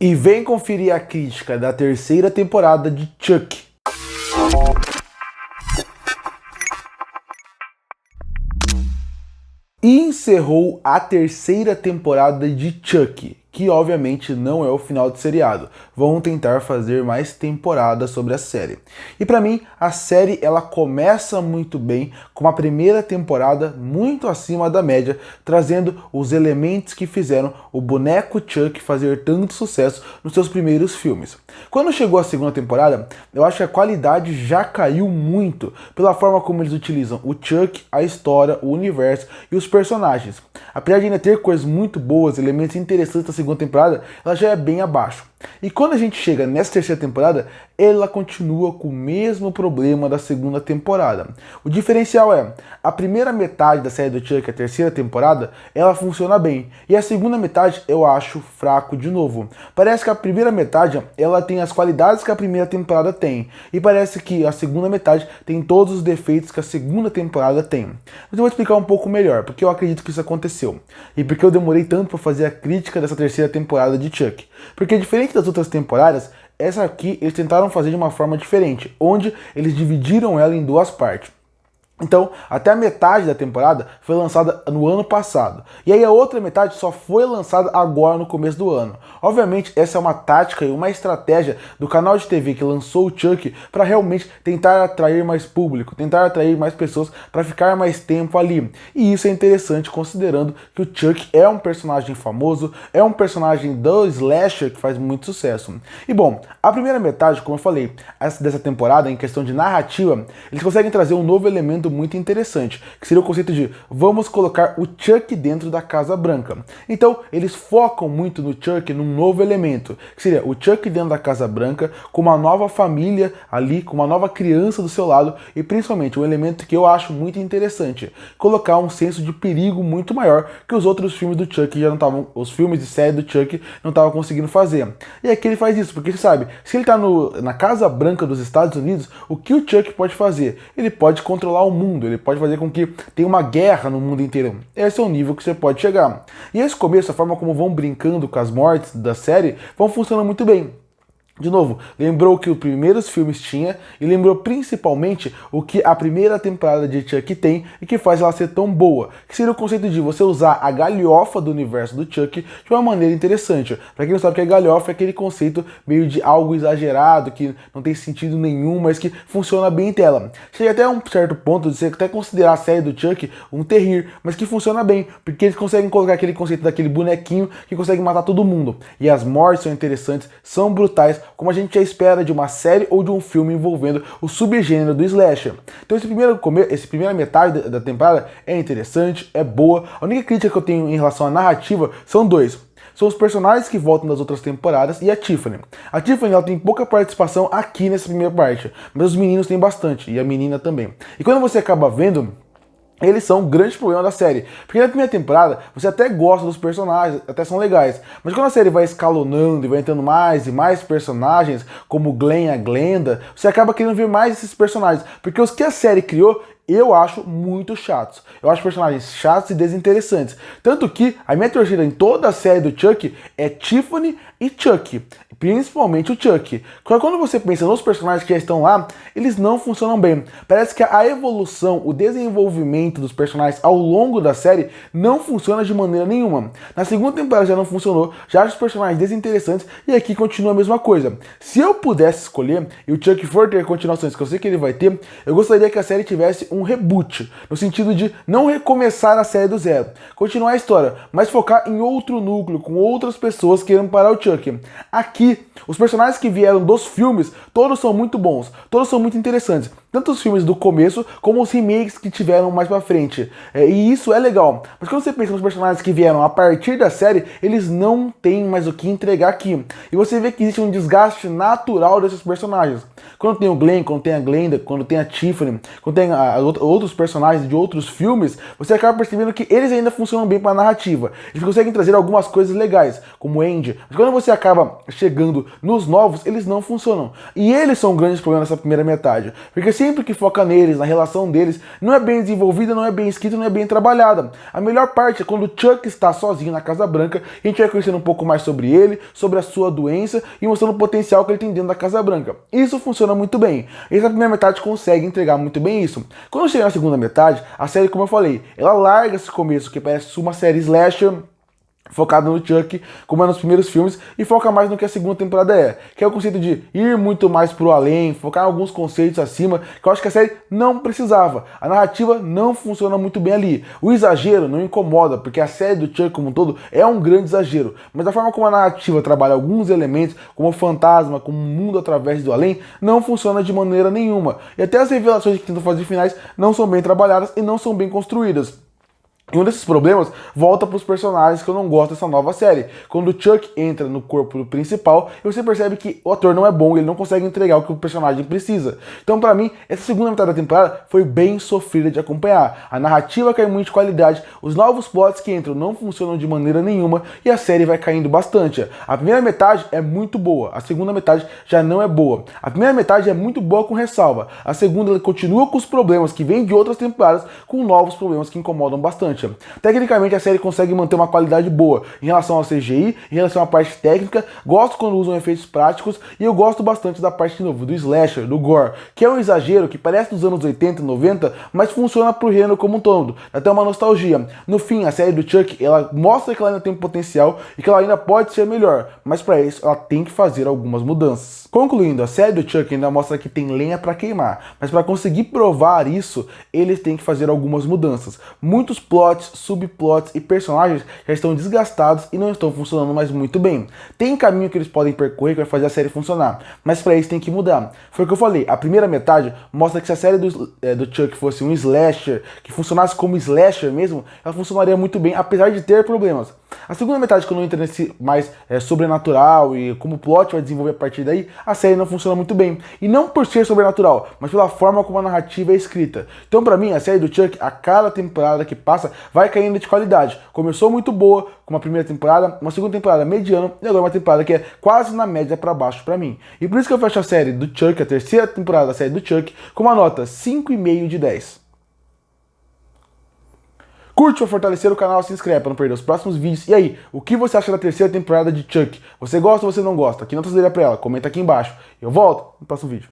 E vem conferir a crítica da terceira temporada de Chuck. E encerrou a terceira temporada de Chuck, que obviamente não é o final do seriado. Vão tentar fazer mais temporadas sobre a série. E pra mim, a série ela começa muito bem, com uma primeira temporada muito acima da média, trazendo os elementos que fizeram o boneco Chuck fazer tanto sucesso nos seus primeiros filmes. Quando chegou a segunda temporada, eu acho que a qualidade já caiu muito pela forma como eles utilizam o Chuck, a história, o universo e os personagens. Apesar de ainda ter coisas muito boas, elementos interessantes da segunda temporada, ela já é bem abaixo. E quando a gente chega nessa terceira temporada, ela continua com o mesmo problema da segunda temporada. O diferencial é, a primeira metade da série do Chuck, a terceira temporada, ela funciona bem. E a segunda metade eu acho fraco de novo. Parece que a primeira metade, ela tem as qualidades que a primeira temporada tem. E parece que a segunda metade tem todos os defeitos que a segunda temporada tem. Mas eu vou explicar um pouco melhor, porque eu acredito que isso aconteceu. E porque eu demorei tanto para fazer a crítica dessa terceira temporada de Chuck. Porque diferente das outras temporadas, essa aqui eles tentaram fazer de uma forma diferente, onde eles dividiram ela em duas partes. Então, até a metade da temporada foi lançada no ano passado. E aí a outra metade só foi lançada agora no começo do ano. Obviamente, essa é uma tática e uma estratégia do canal de TV que lançou o Chuck para realmente tentar atrair mais público, tentar atrair mais pessoas para ficar mais tempo ali. E isso é interessante considerando que o Chuck é um personagem famoso, é um personagem do slasher que faz muito sucesso. E bom, a primeira metade, como eu falei, dessa temporada, em questão de narrativa, eles conseguem trazer um novo elemento muito interessante, que seria o conceito de vamos colocar o Chuck dentro da Casa Branca. Então, eles focam muito no Chuck, num novo elemento, que seria o Chuck dentro da Casa Branca, com uma nova família ali, com uma nova criança do seu lado, e principalmente um elemento que eu acho muito interessante, colocar um senso de perigo muito maior que os outros filmes do Chuck já não estavam, os filmes de série do Chuck não estavam conseguindo fazer. E aqui ele faz isso, porque você sabe, se ele está na Casa Branca dos Estados Unidos, o que o Chuck pode fazer? Ele pode controlar o mundo, ele pode fazer com que tenha uma guerra no mundo inteiro. Esse é o nível que você pode chegar. E esse começo, a forma como vão brincando com as mortes da série, vão funcionando muito bem. De novo, lembrou o que os primeiros filmes tinha e lembrou principalmente o que a primeira temporada de Chuck tem e que faz ela ser tão boa, que seria o conceito de você usar a galhofa do universo do Chuck de uma maneira interessante. Pra quem não sabe o que é galhofa, é aquele conceito meio de algo exagerado, que não tem sentido nenhum, mas que funciona bem em tela. Chega até um certo ponto de você até considerar a série do Chuck um terrir, mas que funciona bem, porque eles conseguem colocar aquele conceito daquele bonequinho que consegue matar todo mundo. E as mortes são interessantes, são brutais, como a gente já espera de uma série ou de um filme envolvendo o subgênero do slasher. Então essa primeira metade da temporada é interessante, é boa. A única crítica que eu tenho em relação à narrativa são dois. São os personagens que voltam das outras temporadas e a Tiffany. A Tiffany ela tem pouca participação aqui nessa primeira parte, mas os meninos têm bastante, e a menina também. E quando você acaba vendo, eles são um grande problema da série. Porque na primeira temporada, você até gosta dos personagens, até são legais. Mas quando a série vai escalonando e vai entrando mais e mais personagens, como o Glenn e a Glenda, você acaba querendo ver mais esses personagens. Porque os que a série criou, eu acho muito chatos. Eu acho personagens chatos e desinteressantes. Tanto que a minha torcida em toda a série do Chuck é Tiffany e Chuck. Principalmente o Chuck. Quando você pensa nos personagens que já estão lá, eles não funcionam bem. Parece que a evolução, o desenvolvimento dos personagens ao longo da série não funciona de maneira nenhuma. Na segunda temporada já não funcionou, já acho os personagens desinteressantes e aqui continua a mesma coisa. Se eu pudesse escolher, e o Chuck for ter continuações, que eu sei que ele vai ter, eu gostaria que a série tivesse um reboot, no sentido de não recomeçar a série do zero, continuar a história, mas focar em outro núcleo, com outras pessoas querendo parar o Chuck. Aqui, os personagens que vieram dos filmes, todos são muito bons, todos são muito interessantes. Tanto os filmes do começo, como os remakes que tiveram mais pra frente. E isso é legal. Mas quando você pensa nos personagens que vieram a partir da série, eles não têm mais o que entregar aqui. E você vê que existe um desgaste natural desses personagens. Quando tem o Glenn, quando tem a Glenda, quando tem a Tiffany, quando tem outros personagens de outros filmes, você acaba percebendo que eles ainda funcionam bem para a narrativa. Eles conseguem trazer algumas coisas legais, como o Andy. Mas quando você acaba chegando nos novos, eles não funcionam. E eles são grandes problemas nessa primeira metade. Porque sempre que foca neles, na relação deles, não é bem desenvolvida, não é bem escrita, não é bem trabalhada. A melhor parte é quando o Chuck está sozinho na Casa Branca e a gente vai conhecendo um pouco mais sobre ele, sobre a sua doença e mostrando o potencial que ele tem dentro da Casa Branca. Isso funciona muito bem. Essa primeira metade consegue entregar muito bem isso. Quando chega na segunda metade, a série, como eu falei, ela larga esse começo que parece uma série slasher, focado no Chuck, como é nos primeiros filmes, e foca mais no que a segunda temporada é, que é o conceito de ir muito mais pro além, focar em alguns conceitos acima, que eu acho que a série não precisava. A narrativa não funciona muito bem ali. O exagero não incomoda, porque a série do Chuck como um todo é um grande exagero, mas a forma como a narrativa trabalha alguns elementos, como o fantasma, como o mundo através do além, não funciona de maneira nenhuma. E até as revelações que tentam fazer finais não são bem trabalhadas e não são bem construídas. E um desses problemas volta para os personagens que eu não gosto dessa nova série. Quando o Chuck entra no corpo do principal, você percebe que o ator não é bom, ele não consegue entregar o que o personagem precisa. Então, para mim, essa segunda metade da temporada foi bem sofrida de acompanhar. A narrativa cai muito de qualidade, os novos plots que entram não funcionam de maneira nenhuma e a série vai caindo bastante. A primeira metade é muito boa, a segunda metade já não é boa. A primeira metade é muito boa com ressalva, a segunda ela continua com os problemas que vêm de outras temporadas, com novos problemas que incomodam bastante. Tecnicamente a série consegue manter uma qualidade boa em relação ao CGI, em relação à parte técnica, gosto quando usam efeitos práticos e eu gosto bastante da parte de novo, do slasher, do gore, que é um exagero que parece dos anos 80 e 90, mas funciona pro gênero como um todo, dá até uma nostalgia. No fim, a série do Chuck, ela mostra que ela ainda tem potencial e que ela ainda pode ser melhor, mas para isso ela tem que fazer algumas mudanças. Concluindo, a série do Chuck ainda mostra que tem lenha para queimar, mas para conseguir provar isso, eles têm que fazer algumas mudanças. Muitos plots, subplots e personagens já estão desgastados e não estão funcionando mais muito bem. Tem caminho que eles podem percorrer que vai fazer a série funcionar, mas para isso tem que mudar. Foi o que eu falei, a primeira metade mostra que se a série do Chuck fosse um slasher, que funcionasse como slasher mesmo, ela funcionaria muito bem, apesar de ter problemas. A segunda metade, quando entra nesse mais sobrenatural e como o plot vai desenvolver a partir daí, a série não funciona muito bem. E não por ser sobrenatural, mas pela forma como a narrativa é escrita. Então, pra mim, a série do Chuck, a cada temporada que passa, vai caindo de qualidade. Começou muito boa, com uma primeira temporada, uma segunda temporada mediana, e agora uma temporada que é quase na média pra baixo pra mim. E por isso que eu fecho a série do Chuck, a terceira temporada da série do Chuck, com uma nota 5,5 de 10. Curte para fortalecer o canal, se inscreve para não perder os próximos vídeos. E aí, o que você acha da terceira temporada de Chuck? Você gosta ou você não gosta? Que nota você daria pra ela? Comenta aqui embaixo. Eu volto no próximo vídeo.